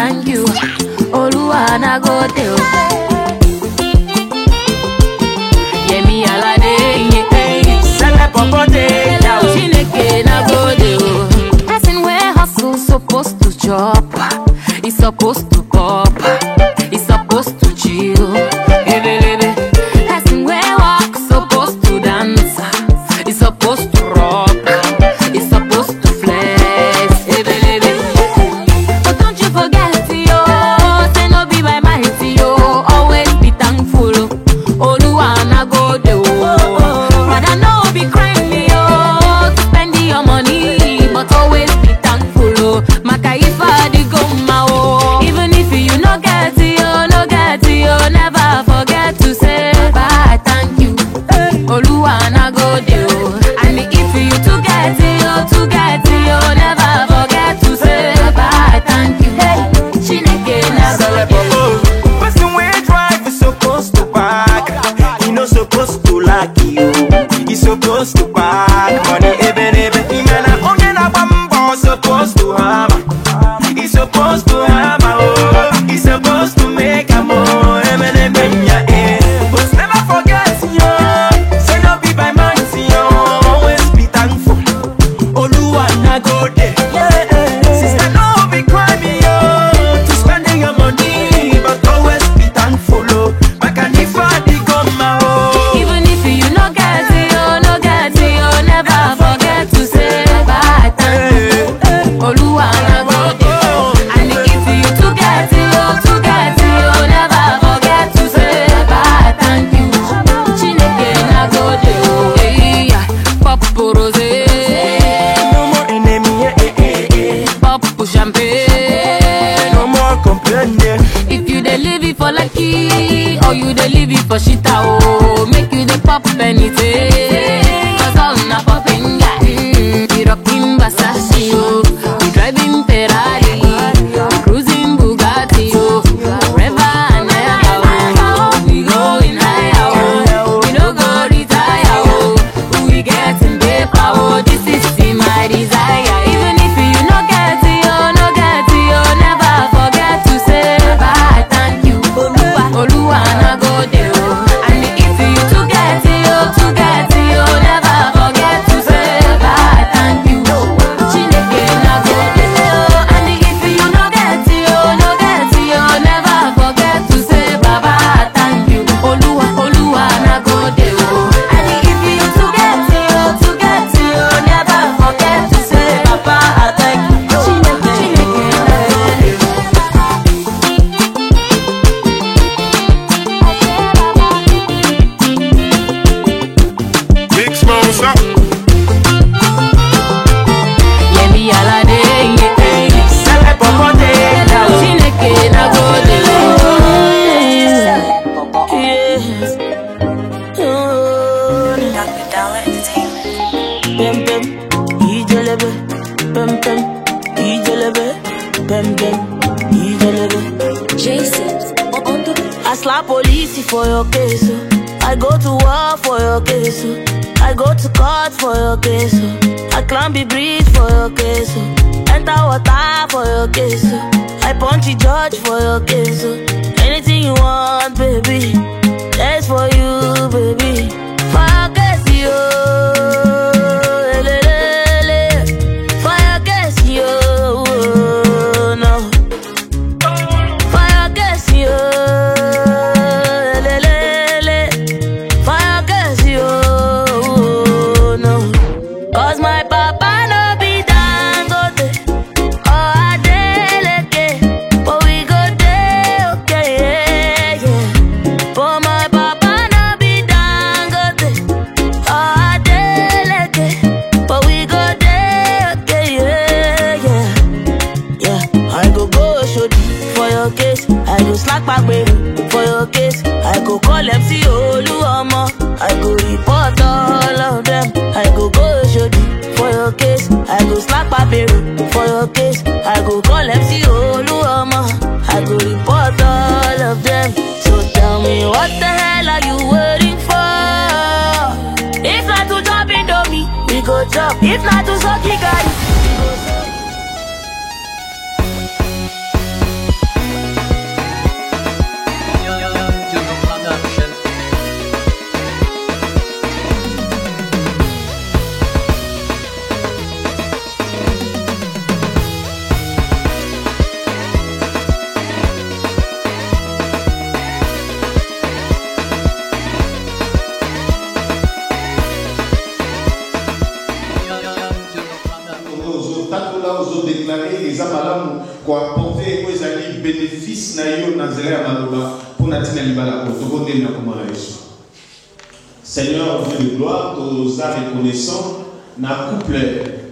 thank you. Oluwa na go tell. Yeah, me alade, yeah. Sele popote, Chineke na go tell. Person where hustle supposed to chop, he's supposed to pop, he's supposed to chill. Person where walk supposed to dance, he's supposed to rock, he's supposed to flex. But don't you forget, yo, say no be by mighty, yo. Always be thankful, Oluwa na go de, rather no be crime, yo, to spend your money, but always be thankful, Makaifa di goma, oh. Even if you no get it, yo, never forget to say bye, thank you, Oluwa na go de, and if you to get it, yo, never forget to say bye, thank you, Chineke na go de. person wey drive is supposed to park. He no supposed to like you. He supposed to park money. Imena onye na bambo supposed to hammer. He supposed to hammer. Oh, he supposed to make a more. But never forget yo. Say no be by man, yo. Always be thankful. Oluwa na go there. Sister, no be crying yo. To spending your money, but always be thankful. Oh, Makanifa di goma. Oh. Even if you no get it, yo, never forget to say bye, thank you, Oluwa na go de. And if you to get it, yo, never forget to say bye, thank you, Chineke na go de. Yeah, pop rosé, No more enemy, pop champagne. no more complaining. If you dey live it for lucky, or you dey live it for shita, oh, make you dey pop anything. Cause all na popping guy. We rocking Versace, oh, we driving Ferrari, we cruising Bugatti, oh, forever and ever, oh. We going higher, oh, we no go retire, oh, we getting paper, oh, this is my desire. Even if you no get it, yo, never forget to say bye, thank you, Oluwa na go de, oh. And if you to get it, yo, never forget to say bye, thank you, Chineke na go de, oh. And if you no get it, yo, never forget to say baba, thank you, Oluwa na go de, oh. And if you to get it, yo, never forget to say baba, thank you, Chineke na go de. Big Smalls up. Yeah, me alade, yeah. Sele popote, Chineke na go de. Dr. Dollar Entertainment. Pem pem, ijelebe. Pem pem, ijelebe. Pem pem, ijelebe. Jason on the I slap police for your case. Oh. I go to war for your case. Oh. I go to court for your case. Oh. I climb the bridge for your case. Oh. Enter water for your case. Oh. I punch the judge for your case. Oh. Anything you want, baby. That's for you, baby. For your case, yo. Elelele. For your case, yo. No. For your case, yo. Elelele. For your case, yo. No. Cause my papa no be Dangote or Adeleke, but we go dey okay, yeah, yeah. But my papa no be Dangote or Adeleke, but we go dey okay, yeah, yeah, yeah. I go Oshodi for your case, I go slack back for your case, I go call MC Oluomo, I go report all of them. I go Oshodi for your case, I go slack back for your case, I go call MC Oluomo, I go report all of them. So tell me what the hell are you waiting for? If not to drop Indomie, we go chop. If not to suck, we got it. déclarer les amalamu pour apporter aux alliés bénéfices naïo nazéla maloba pour natina libala pour te na comment la Yesu. Seigneur Dieu de gloire, tous a reconnaissant na couple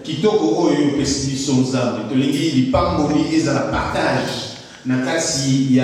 kitoko oyo pesidi son zame to lingi lipamboli eza la partage na kasi ya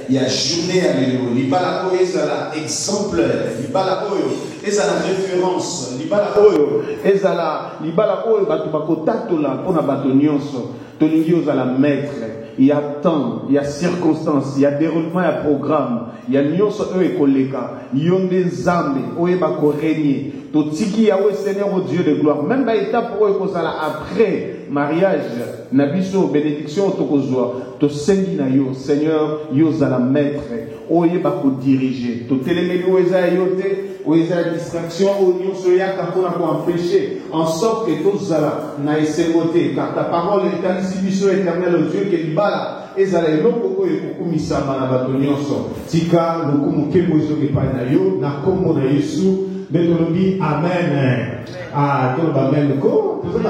journée à l'élo libala oyo eza la exemplaire libala oyo eza la référence libala oyo eza la libala oyo bato bakotatola mpona bato nyonso to lingi ozala maître. Il y a temps, il y a circonstances, il y a déroulement, il y a programme, il y a nyonso oyo ekoleka yonde nzambe oyo bako régner totiki yawe Seigneur au Dieu de gloire même ba étape oyo kozala après mariage na biso bénédiction tokozwa to sengi na yo Seigneur yo zala maître oyo bako diriger to telemeli oyo za yote oyo za distraction oyo nyonso yaka pona ko empêcher en sorte que tozala na esengote car ta parole est ainsi biso éternel au Dieu que libala ezala eloko oyo ekokumisama na bato nyonso tika lokumu kembo ezoke epai na yo na kombo na Yesu nde tolobi amen. Toloba amen ko tozoba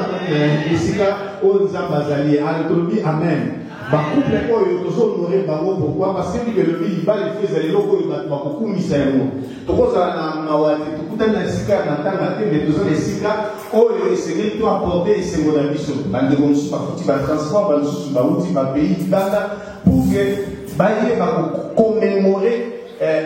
esika oyo nzambe azali tolobi amen. Bakouple oyo tozonore bango pourquoi parce que le libala ezala eloko oyo bato bakokumisa yango tokozala na mawa te tokutani na esika na ntanga te me tozala esika oyo esengeli to apporte esengo na biso bandeko mosusu bafuti batransport bamosusu bauti bapays libanda pour que bayeba kokommémorer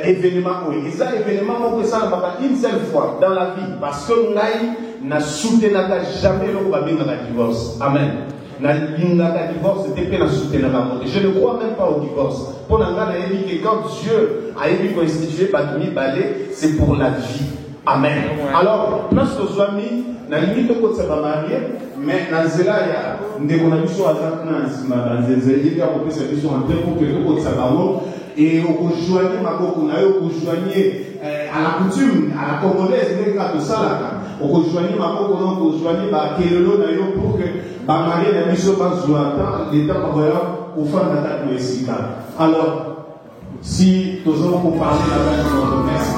événement oyo eza événement moko esalamaka une seule fois dans la vie parce que ngai na soutenaka jamais eloko babengaka divorce amen. Na lingaka divorce était na soutenaka moto. Je ne crois même pas au divorce. Pour nanga na yebi que quand Dieu a élu constituer batumi balé, c'est pour la vie. Amen. Alors, place aux amis, na limite ko tsaba marié, mais na zela ya ndeko na biso azakna nsima na nzeli ya ko pesa biso en temps pour que ko tsaba wo et au joigner maboko na yo ko joigner à la coutume, à la congolaise ndenge ka to salaka. Au joigner maboko na ko joigner ba kelelo na yo pour que ba marié na biso ba zoata l'état pas au fin d'attaque de esika. Alors, si tous allons pour parler là-bas de notre messe.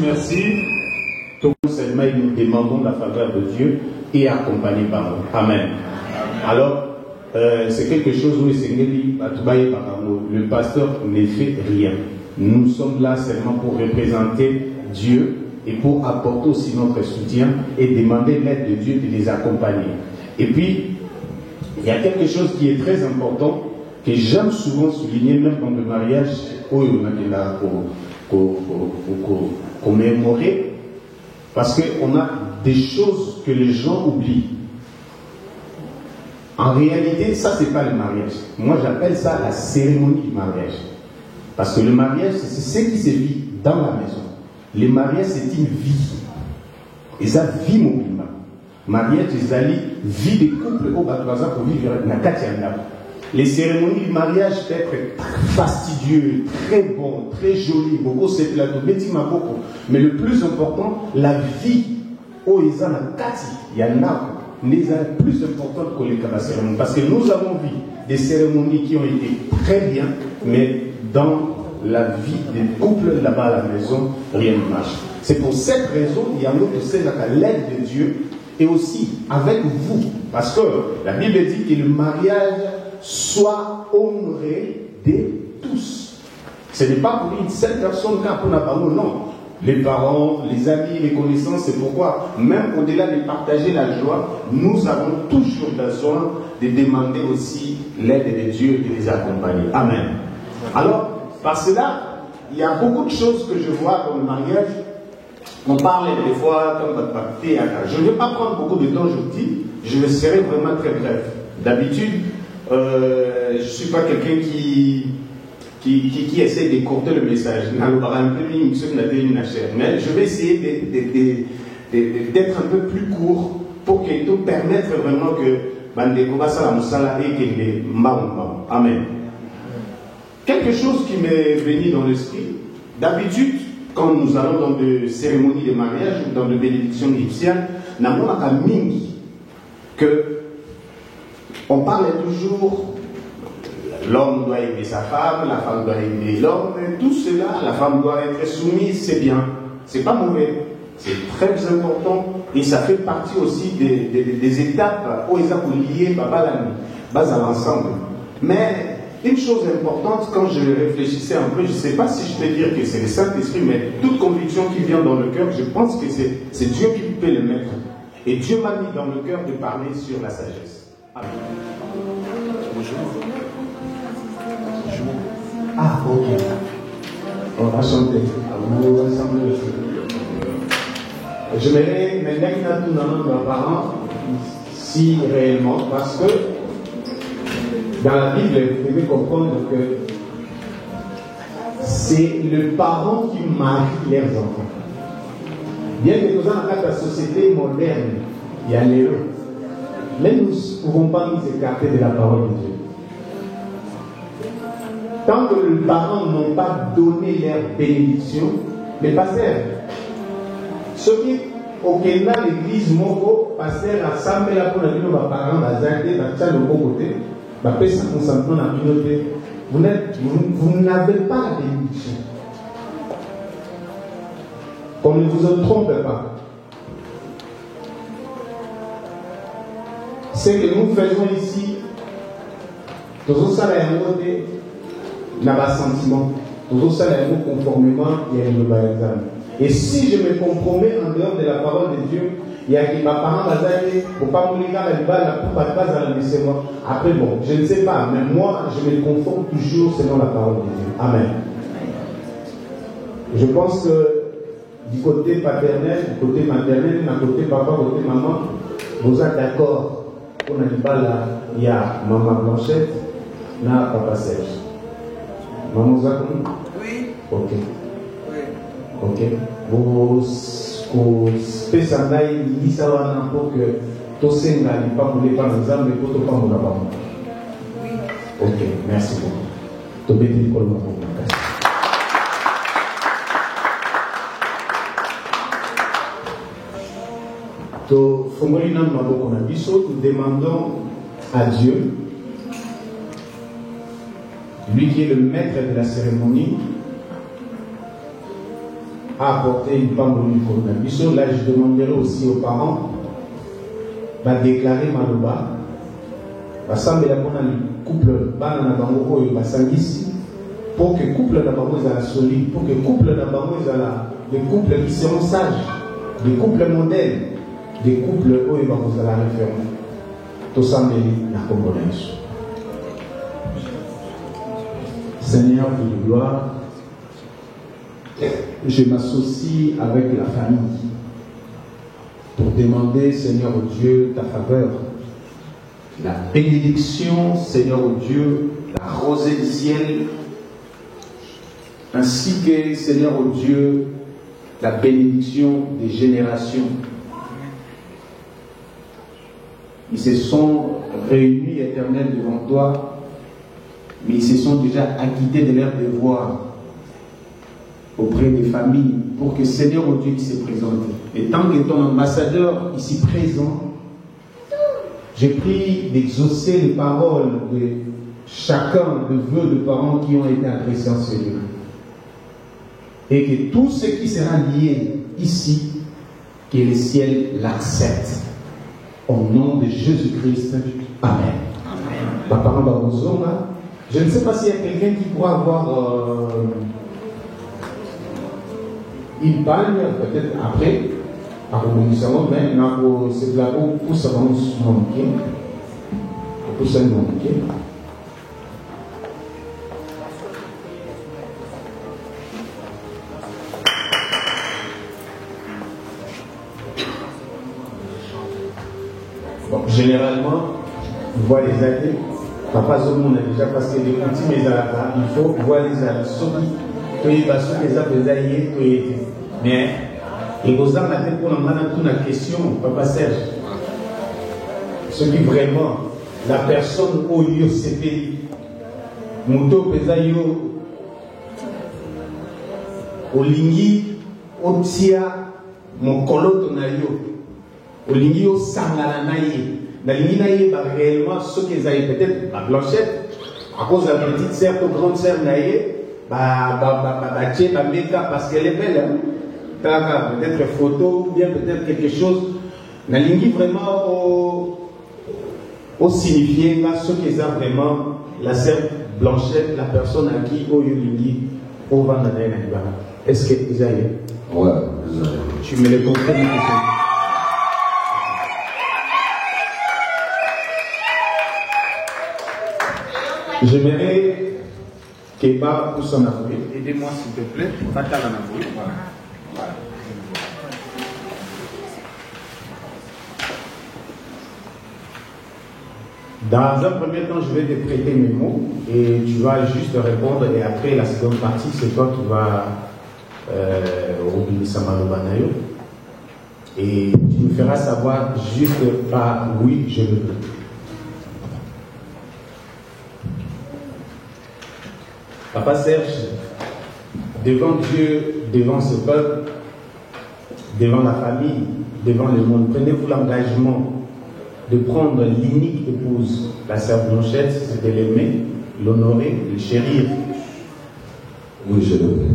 Merci. Tout seulement, nous demandons la faveur de Dieu et accompagné par nous. Amen. Alors, c'est quelque chose où le pasteur ne fait rien. Nous sommes là seulement pour représenter Dieu et pour apporter aussi notre soutien et demander l'aide de Dieu de les accompagner. Et puis, il y a quelque chose qui est très important que j'aime souvent souligner, même dans le mariage, où on a là commémorer, parce qu'on a des choses que les gens oublient. En réalité, ça c'est pas le mariage. Moi j'appelle ça la cérémonie du mariage. Parce que le mariage, c'est ce qui se vit dans la maison. Le mariage, c'est une vie. Et ça vit mobilement. Mariage, c'est une vie de couple au Batouaza pour vivre dans Katiana. Les cérémonies du mariage peuvent être fastidieux, très bon, très joli, beaucoup c'est la beaucoup. Mais le plus important, la vie, oh ils en ont quatre, il y en a plus importante que les cérémonies. Parce que nous avons vu des cérémonies qui ont été très bien, mais dans la vie des couples là-bas à la maison, rien ne marche. C'est pour cette raison, il y a un autre c'est à l'aide de Dieu et aussi avec vous. Parce que la Bible dit que le mariage soit honoré de tous. Ce n'est pas pour une seule personne quand on a parlé, non. Les parents, les amis, les connaissances, c'est pourquoi, même au-delà de partager la joie, nous avons toujours besoin de demander aussi l'aide de Dieu et de les accompagner. Amen. Alors, par cela, il y a beaucoup de choses que je vois dans le mariage. On parle des fois, comme je ne vais pas prendre beaucoup de temps, je vous dis, je serai vraiment très bref. D'habitude, je ne suis pas quelqu'un qui essaie d'écourter le message. Mais je vais essayer d'être un peu plus court pour que tout permette vraiment que Amen. Quelque chose qui m'est venu dans l'esprit, d'habitude, quand nous allons dans des cérémonies de mariage ou dans des bénédictions égyptiennes, nous avons que on parle toujours l'homme doit aimer sa femme, la femme doit aimer l'homme, tout cela, la femme doit être soumise, c'est bien, c'est pas mauvais, c'est très important et ça fait partie aussi des étapes où ils ont lié bas à l'ensemble. Mais une chose importante, quand je réfléchissais un peu, je ne sais pas si je peux dire que c'est le Saint-Esprit, mais toute conviction qui vient dans le cœur, je pense que c'est Dieu qui peut le mettre. Et Dieu m'a mis dans le cœur de parler sur la sagesse. Amen. Ah, ok. On va chanter. Je mets maintenant tout dans nos parents, si réellement, parce que dans la Bible, vous devez comprendre que c'est le parent qui marie leurs enfants. Bien que nous sommes dans la société moderne, il y a l'erreur. Mais nous ne pouvons pas nous écarter de la parole de Dieu. Tant que les parents n'ont pas donné leur bénédiction, les pasteurs, ceux qui au Kenya, l'église Moko, pasteur assemblée là pour nos parents, côté, vous n'avez pas la bénédiction. Qu'on ne vous trompe pas. Ce que nous faisons ici, tous ça n'a pas sentiment, tous ça conformément et si je me compromets en dehors de la parole de Dieu, il y a des parents pour pas mourir à la maison. Après bon, je ne sais pas, mais moi je me conforme toujours selon la parole de Dieu. Amen. Je pense que du côté paternel, du côté maternel, du côté papa, du côté maman, vous êtes d'accord. On a dit là, il y a maman Blanchette, là papa Serge. Maman Zakoun? Oui. Ok. Ok. Vous spécialisez l'Issawana pour que tout ce n'est pas pour les parents, mais pour tout le monde. Oui. Ok, merci beaucoup. Tout le monde. Nous demandons à Dieu, lui qui est le maître de la cérémonie, à apporter une pamboline pour la mission. Là, je demanderai aussi aux parents de déclarer Maloba. Ensemble, il y a un couple pour que le couple soit solide, pour que le couple soit des couples qui seront sages, des couples modèles, des couples où il va vous la référence. Tout ça, la Congolaise. Seigneur de gloire, je m'associe avec la famille pour demander, Seigneur Dieu, ta faveur, la bénédiction, Seigneur Dieu, la rosée du ciel, ainsi que, Seigneur Dieu, la bénédiction des générations. Ils se sont réunis, Éternel, devant toi mais ils se sont déjà acquittés de leur devoir auprès des familles pour que Seigneur au Dieu qui s'est présenté. Et tant que ton ambassadeur ici présent, j'ai pris d'exaucer les paroles de chacun de vœux de parents qui ont été adressés en ce lieu. Et que tout ce qui sera lié ici, que le ciel l'accepte. Au nom de Jésus-Christ. Amen. Amen. Je ne sais pas s'il y a quelqu'un qui pourra avoir une pagne, peut-être après, à rebondissement, mais c'est là où ça va nous manquer. Pour ça nous manquer. Bon, généralement, on voit les années, papa Zomo a déjà passé des petits, mais il faut voir les années. Mais et vous en avez pour la question, papa Serge. Ce qui vraiment, la personne au IOCP, Mouto Pesayo, Olingi, Otia, mon colote nayo, Olingi, O Sangana naye, Nalingi naye, réellement, ce qu'ils avaient peut-être la blanchette, à cause de la petite sœur, ou grande sœur naye, parce qu'elle est belle, hein? Peut-être photo, ou bien peut-être quelque chose. Nalingi vraiment au signifier ce qu'ils ont vraiment la sœur blanchette, la personne à qui au Yolingi, au Vandanaï. Est-ce que Isaïe? Ouais, tu me le comprends? J'aimerais Keba pour son avoué. Aidez-moi s'il te plaît. Fatal en avoué. Voilà. Voilà. Dans un premier temps, je vais te prêter mes mots et tu vas juste répondre. Et après, la seconde partie, c'est toi qui vas Robin Samalobanayo. Et tu me feras savoir juste par oui, je le veux. Papa Serge, devant Dieu, devant ce peuple, devant la famille, devant le monde, prenez-vous l'engagement de prendre l'unique épouse, la sœur Blanchette, c'est de l'aimer, l'honorer, le chérir. Oui, je le veux.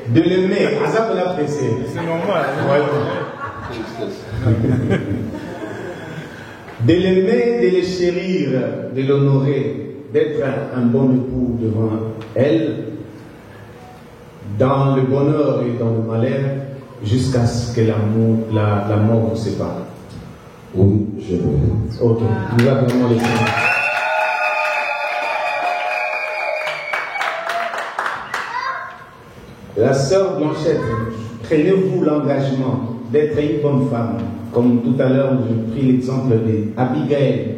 De l'aimer, à ça qu'on l'a pressé. C'est normal. De l'aimer, de le chérir, de l'honorer, d'être un bon époux devant elle, dans le bonheur et dans le malheur, jusqu'à ce que la mort vous sépare. Oui, je le veux. Ok, nous avons les signes. La sœur Blanchette, prenez-vous l'engagement d'être une bonne femme, comme tout à l'heure j'ai pris l'exemple d'Abigail.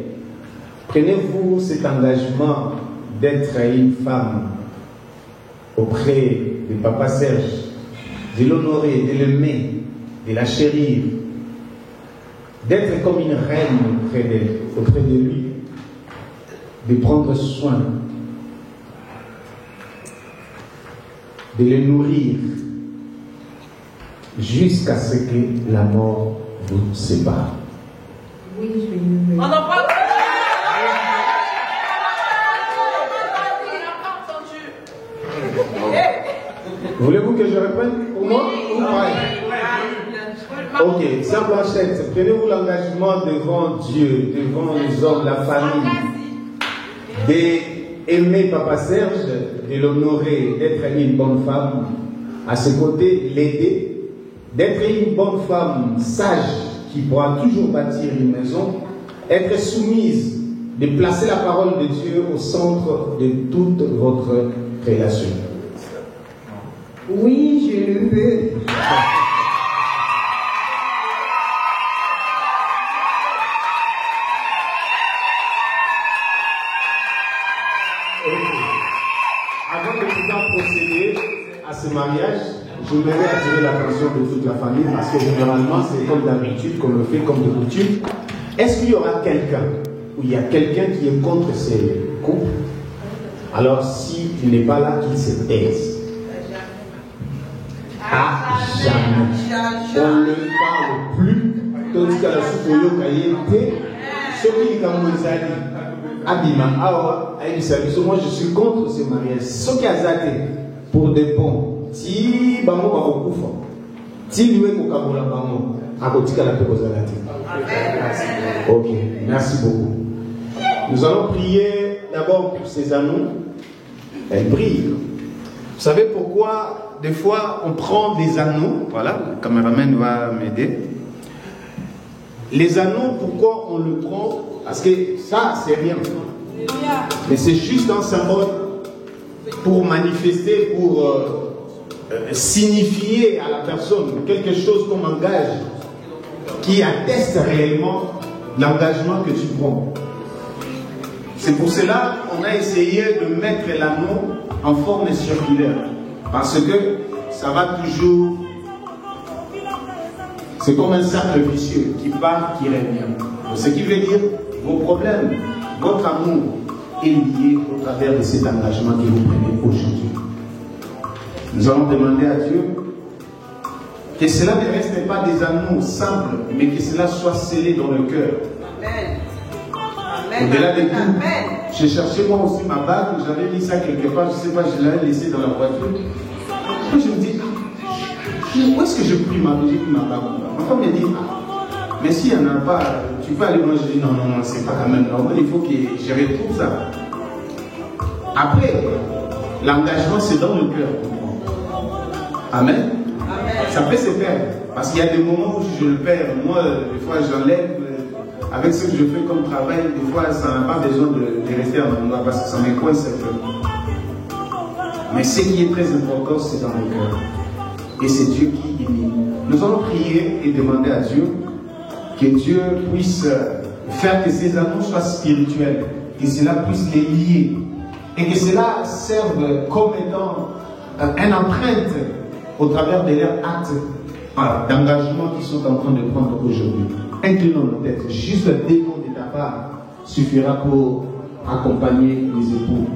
Prenez-vous cet engagement d'être une femme auprès de Papa Serge, de l'honorer, de l'aimer, de la chérir, d'être comme une reine auprès de lui, de prendre soin, de le nourrir jusqu'à ce que la mort vous sépare. Oui, je vais le faire. Voulez-vous que je réponde au moins ou pas? Ok, Sœur Blanchette, prenez-vous l'engagement devant Dieu, devant les hommes, la famille, d'aimer Papa Serge, de l'honorer, d'être une bonne femme, à ses côtés, l'aider, d'être une bonne femme sage qui pourra toujours bâtir une maison, être soumise, de placer la parole de Dieu au centre de toute votre création. Oui, je le veux. Avant de pouvoir procéder à ce mariage, j'aimerais attirer l'attention de toute la famille parce que généralement c'est comme d'habitude qu'on le fait comme de coutume. Est-ce qu'il y aura quelqu'un ou il y a quelqu'un qui est contre ces couples? Alors si il n'est pas là, qu'il se taise. À jamais. On ne parle plus. Tandis qu'à la soupe, ceux qui ont Abima, Awa, moi je suis contre ce mariage. Ceux qui ont zaté pour des bons, si Bango Bakokufa, si lui est Kokabola Bango, Akotika la Pekozalati. Ok, merci beaucoup. Nous allons prier d'abord pour ces anneaux. Elles brillent. Vous savez pourquoi des fois on prend des anneaux? Voilà, le caméraman va m'aider. Les anneaux, pourquoi on le prend? Parce que ça, c'est rien. Mais c'est juste un symbole pour manifester, pour signifier à la personne quelque chose qu'on engage, qui atteste réellement l'engagement que tu prends. C'est pour cela qu'on a essayé de mettre l'anneau en forme circulaire. Parce que ça va toujours... C'est comme un cercle vicieux qui part, qui revient. Ce qui veut dire, vos problèmes, votre amour est lié au travers de cet engagement que vous prenez aujourd'hui. Nous allons demander à Dieu que cela ne reste pas des amours simples, mais que cela soit scellé dans le cœur. Au-delà de tout, j'ai cherché moi aussi ma bague, j'avais mis ça quelque part, je ne sais pas, je l'avais laissé dans la voiture. Puis je me dis, où est-ce que j'ai pris ma bague? Ma femme me dit, mais s'il n'y en a pas, tu peux aller manger. Je dis, non, c'est pas quand même normal, il faut que je retrouve ça. Après, l'engagement, c'est dans le cœur. Amen. Ça peut se perdre. Parce qu'il y a des moments où je le perds. Moi, des fois, j'enlève. Avec ce que je fais comme travail, des fois, ça n'a pas besoin de rester à mon endroit parce que ça me coince un peu. Mais ce qui est très important, c'est dans le cœur. Et c'est Dieu qui unit. Nous allons prier et demander à Dieu que Dieu puisse faire que ces annonces soient spirituelles, que cela puisse les lier et que cela serve comme étant une empreinte au travers de leurs actes d'engagement qu'ils sont en train de prendre aujourd'hui. Inclinons nos têtes. Juste le démon de ta part suffira pour accompagner les époux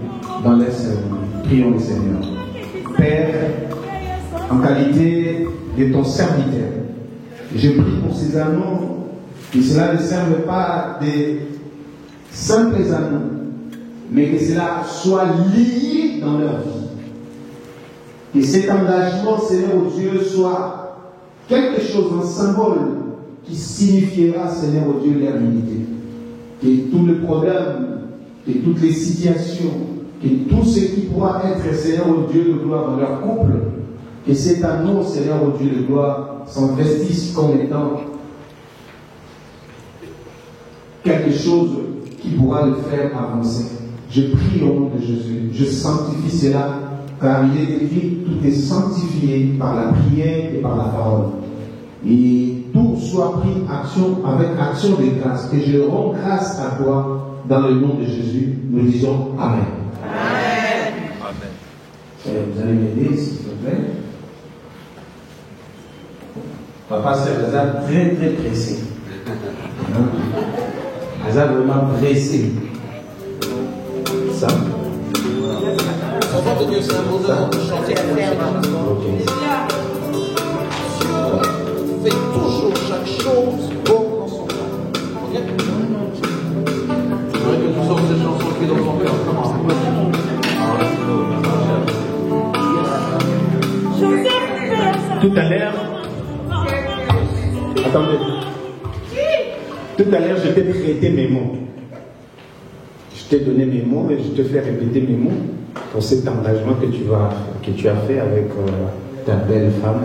dans leur service. Prions le Seigneur. Père, en qualité de ton serviteur, je prie pour ces anneaux, que cela ne serve pas de simples anneaux, mais que cela soit lié dans leur vie. Que cet engagement, Seigneur Dieu, soit quelque chose, un symbole qui signifiera, Seigneur Dieu, leur unité. Que tous les problèmes, que toutes les situations, que tout ce qui pourra être, Seigneur Dieu, de gloire dans leur couple, que cet anneau, Seigneur Dieu de gloire, s'investisse comme étant quelque chose qui pourra le faire avancer. Je prie au nom de Jésus. Je sanctifie cela, car il est écrit, tout est sanctifié par la prière et par la parole. Et tout soit pris avec action de grâce. Et je rends grâce à toi dans le nom de Jésus. Nous disons Amen. Amen. Vous allez m'aider, s'il vous plaît. Papa, c'est Hazard très très pressé. Hazard vraiment pressé. Ça. On va devenir symbole de chanter. Fait toujours chaque chose bon dans son cœur. Ok? Je voudrais que tu sortes cette chanson qui est dans ton cœur. Comment? Tout à l'heure, attendez. Tout à l'heure, je t'ai prêté mes mots. Je t'ai donné mes mots et je te fais répéter mes mots pour cet engagement que tu as fait avec ta belle femme,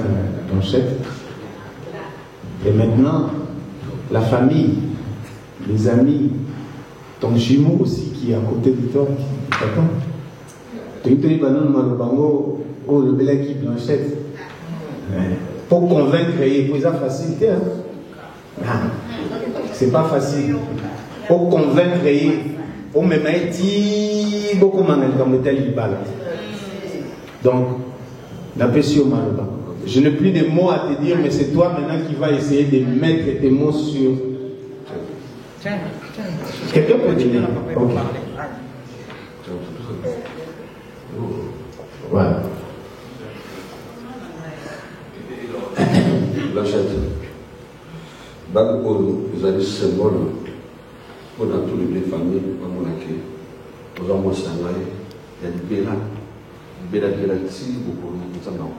ton chef. Et maintenant, la famille, les amis, ton jumeau aussi qui est à côté de toi, d'accord? Tu as dit, oh, le bel équipe, Blanchette. Pour convaincre, il faut facilité. Hein? C'est pas facile. Pour convaincre, on me met beaucoup de tel. Donc, la pression mal. Je n'ai plus de mots à te dire, mais c'est toi maintenant qui vas essayer de mettre tes mots sur... Quelqu'un peut dire? Ok. Voilà. L'achète. Bac vous allez symbole pour dans tous les deux familles, comme on a créé. Nous avons il y a du béla. Béla si vous pouvez nous en avoir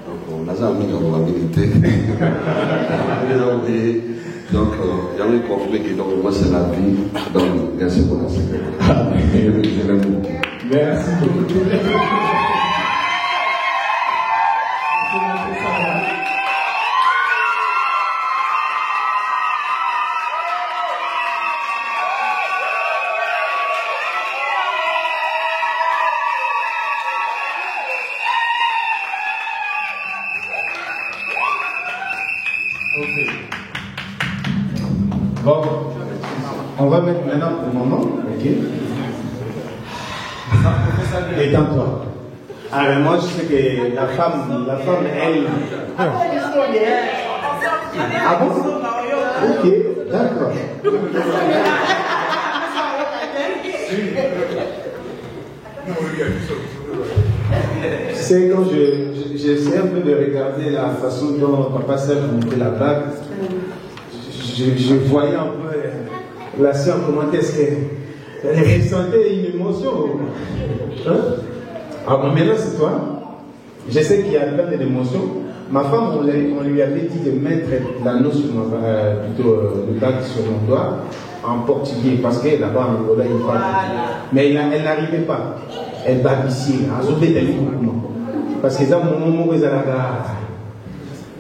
donc on a mis en probabilité. Donc il y a un conflit qui donc moi c'est la vie. Donc merci pour la sécurité. Merci beaucoup. Bon, on va mettre maintenant pour le moment, ok? Détends-toi. Ah, mais moi je sais que la femme, elle. Ah bon? Ok, d'accord. C'est quand j'essaie un peu de regarder la façon dont Papa Serge montait la bague. Je voyais un peu la sœur, comment est-ce qu'elle ressentait une émotion. Hein? Alors maintenant c'est toi. Je sais qu'il y a plein d'émotions. Ma femme, on lui avait dit de mettre l'anneau sur plutôt le bague sur mon doigt en portugais parce que là-bas en Angola il parle. Mais elle n'arrivait pas. Elle babissait. Parce que ça, mon moment où elle a la gare.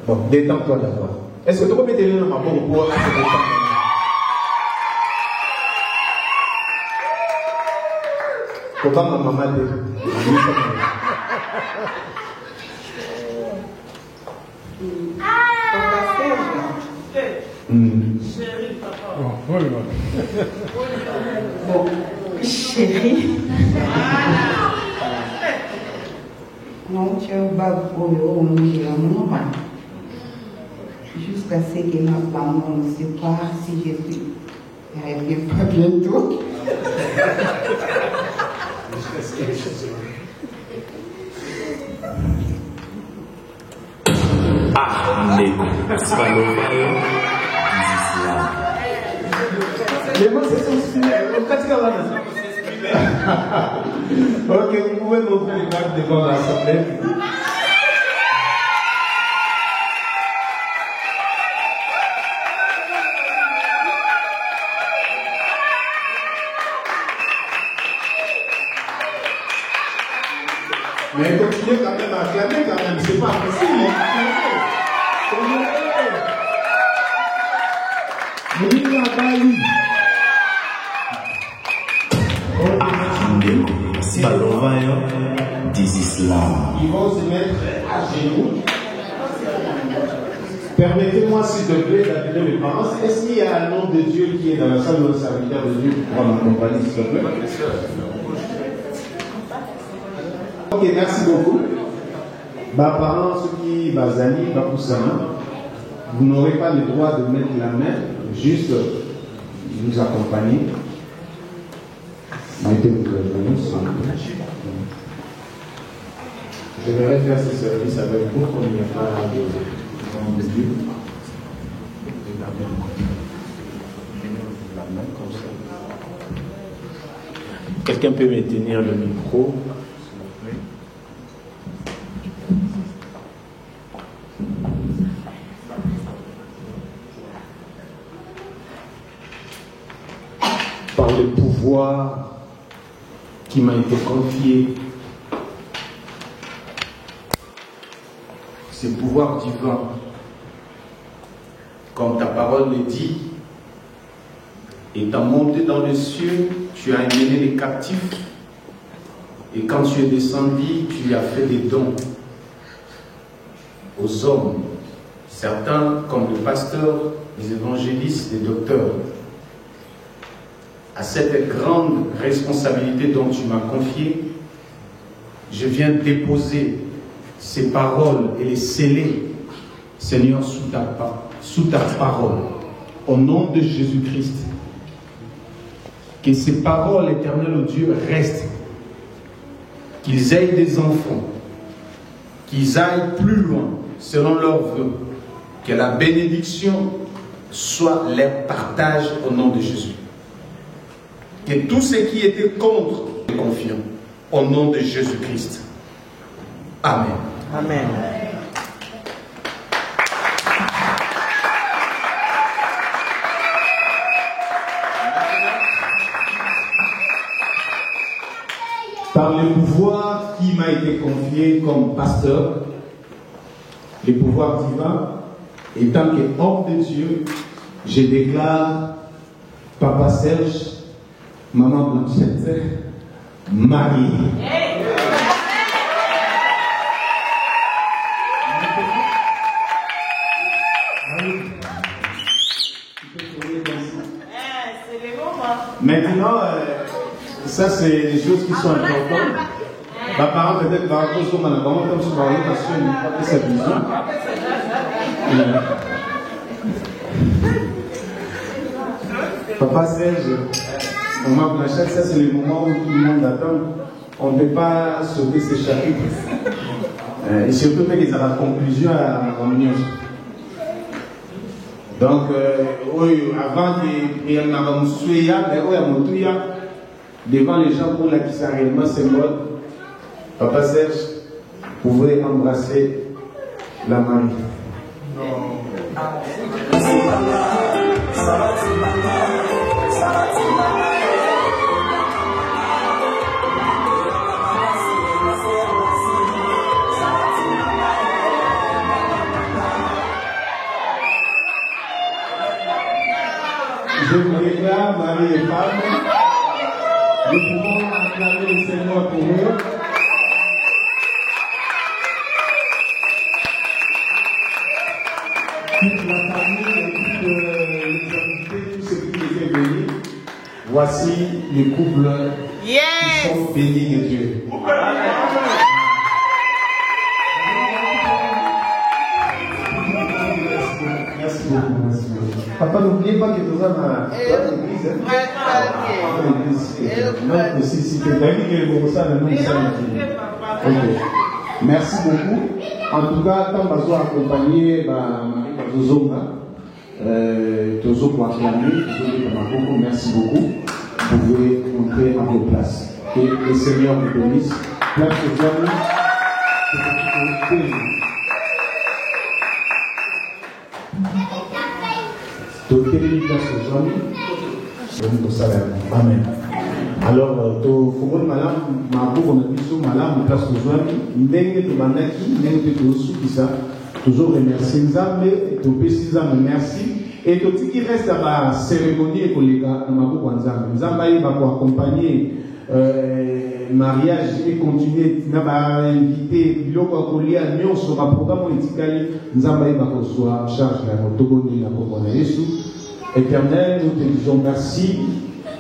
Bon, détends-toi d'abord. Est-ce que tu peux mettre le nom à bon pour Pourquoi ma maman dit? Chérie, papa. Bon, chérie. Non, tu es au bas pour le haut, jusqu'à ce que ma maman ne sait pas si je suis. Elle revient pas bientôt. Ah, Nego, c'est pas les mots se sont exprimés. Ok, vous pouvez montrer les bagues devant l'assemblée. Mais continuez quand même à acclamer quand même, c'est pas possible. Ils vont se mettre à genoux. Permettez-moi s'il te plaît d'appeler mes parents. Est-ce qu'il y a un nom de Dieu qui est dans la salle de serviteur de Dieu pour m'accompagner s'il te plaît? Ok, merci beaucoup. Parents, ceux qui bazali, vous n'aurez pas le droit de mettre la main, juste nous accompagner. Mettez-vous le genou, s'il vous plaît. Je vais faire ce service avec vous, comme il n'y a pas de nom de Dieu. La main comme ça. Quelqu'un peut me tenir le micro? Par le pouvoir qui m'a été confié, ce pouvoir divin, comme ta parole le dit, étant monté dans les cieux, tu as emmené les captifs, et quand tu es descendu, tu as fait des dons aux hommes, certains comme le pasteur, les évangélistes, les docteurs. À cette grande responsabilité dont tu m'as confié, je viens déposer ces paroles et les sceller, Seigneur, sous ta parole. Au nom de Jésus-Christ. Que ces paroles, éternel au Dieu, restent. Qu'ils aient des enfants. Qu'ils aillent plus loin, selon leurs vœux. Que la bénédiction soit leur partage au nom de Jésus. Que tout ce qui était contre les confiants, au nom de Jésus-Christ. Amen. Amen. Par le pouvoir qui m'a été confié comme pasteur, le pouvoir divin, et tant qu'homme de Dieu, je déclare Papa Serge, Maman Blanchette, Marie. Maintenant, ça c'est des choses qui sont importantes. Ma parent peut-être va cause comme on a vraiment comme sur parler parce que n'est pas que sa vision. Papa Serge, Maman Blanchette, ça c'est le moment où tout le monde attend. On ne peut pas sauter ces chapitres. Et surtout que ça va conclusion à la communion. Donc, avant qu'il y ait devant les gens pour la qui sont réellement symbole, Papa Serge, vous pouvez embrasser la Marie. Je vous déclare, Marie et femme, nous pouvons acclamer le Seigneur pour eux. Toute la famille et tous les invités, tous ceux qui étaient bénis, voici les couples qui sont bénis de Dieu. Merci beaucoup. Papa, n'oubliez pas que nous avons l'église. Merci beaucoup. En tout cas, quand nous avons accompagné Marie Bazozonga, merci beaucoup. Vous pouvez monter à vos places. Que le Seigneur vous bénisse. Place de joie. Amen. Alors, to fungoni malamu mabuko na biso malamu place tozwami ndenge tobandaki ndenge tozosukisa toujours remercier Nzambe topesi Nzambe merci et totiki reste ba cérémonie ekoleka na mabuko ya Nzambe. Nzambe ayeba koaccompagner mariage et continuer na ba invité biloko ya kolia nyonso ba programme etikali Nzambe ayeba kozwa charge na motoboni na kombo na Yesu. Éternel, nous te disons merci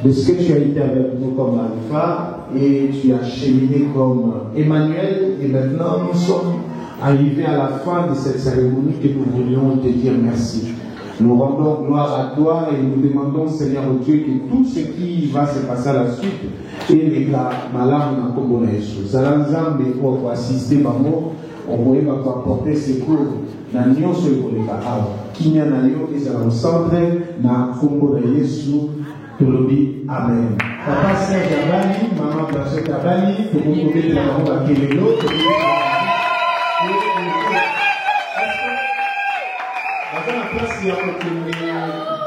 de ce que tu as été avec nous comme Alpha et tu as cheminé comme Emmanuel et maintenant nous sommes arrivés à la fin de cette cérémonie que nous voulions te dire merci. Nous rendons gloire à toi et nous demandons Seigneur Dieu que tout ce qui va se passer à la suite et les malades na kombo na Yesu. Salanzambe pour assister bango, on voyait va apporter secours na nyonso ekoleka awa. Kinya na yo ezala centre na kombo na Yesu. Tolobi amen. Papa Serge Abani, Maman Blanchette Abani, pour vous montrer de la maman à Kélélo.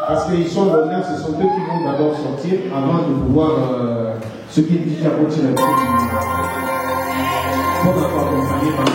Parce qu'ils sont l'honneur, ce sont eux qui vont d'abord sortir avant de pouvoir ceux qui disent à continuer la vie. Pour avoir accompagné par eux.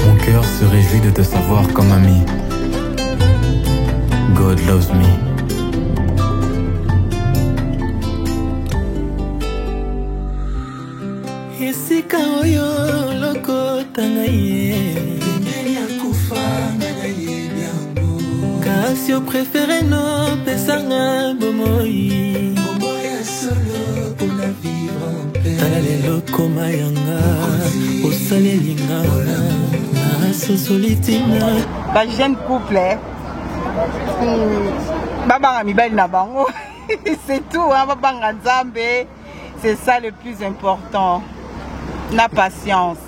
Mon cœur se réjouit de te savoir comme ami. God loves me. Esika oyo lokotanga ye kasi préféré no pesanga bomoi tala lelo koma yanga osalelinga na sosolitina ba jeune couple babanga mibali na bango c'est tout hein, babanga nzambe, c'est ça le plus important. La patience.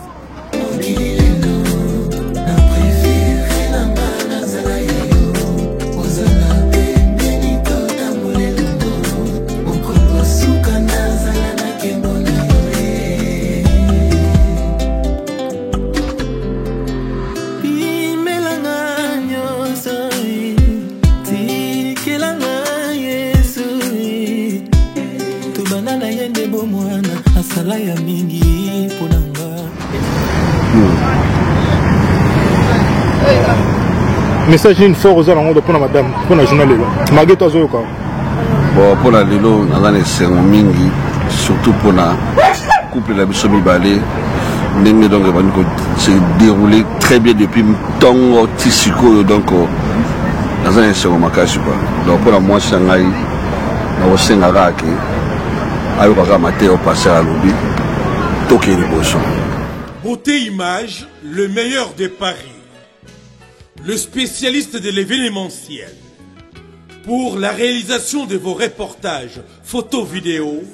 Message une fois aux alentours pour madame, pour la journée. Malgré toi, bon, pour la Lilo, c'est un mingi, surtout pour la couple de la Bissomi Balé. Donc, c'est déroulé très bien depuis Tongo Tissiko. Donc, dans un second macage. Donc, pour la moi, Shanghai, dans le Sénaraki, avec la maté au passé à l'oubli, toqué les boissons. Beauté Image, le meilleur de Paris. Le spécialiste de l'événementiel. Pour la réalisation de vos reportages, photos, vidéos,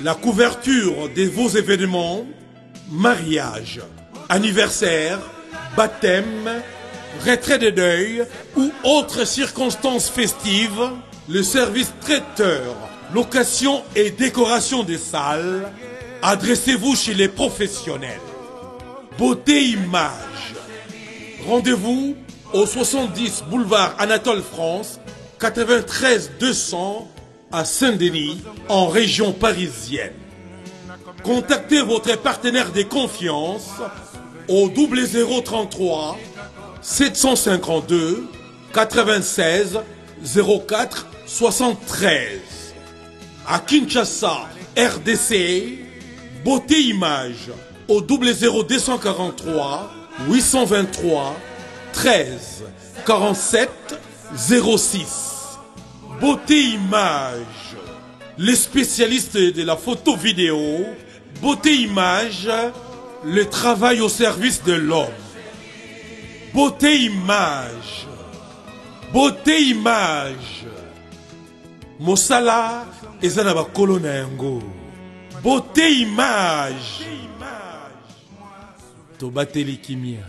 la couverture de vos événements, mariage, anniversaire, baptême, retrait de deuil ou autres circonstances festives, le service traiteur, location et décoration des salles, adressez-vous chez les professionnels. Beauté Image. Rendez-vous au 70 boulevard Anatole France, 93 200 à Saint-Denis, en région parisienne. Contactez votre partenaire de confiance au 0033 752 96 04 73. À Kinshasa, RDC, Beauté Image au 00243 823 13 47 06. Beauté Image, les spécialistes de la photo vidéo. Beauté Image, le travail au service de l'homme. Beauté Image, Beauté Image. Mosala ezana ba kolona yango. Beauté Image. Tobateli kimia.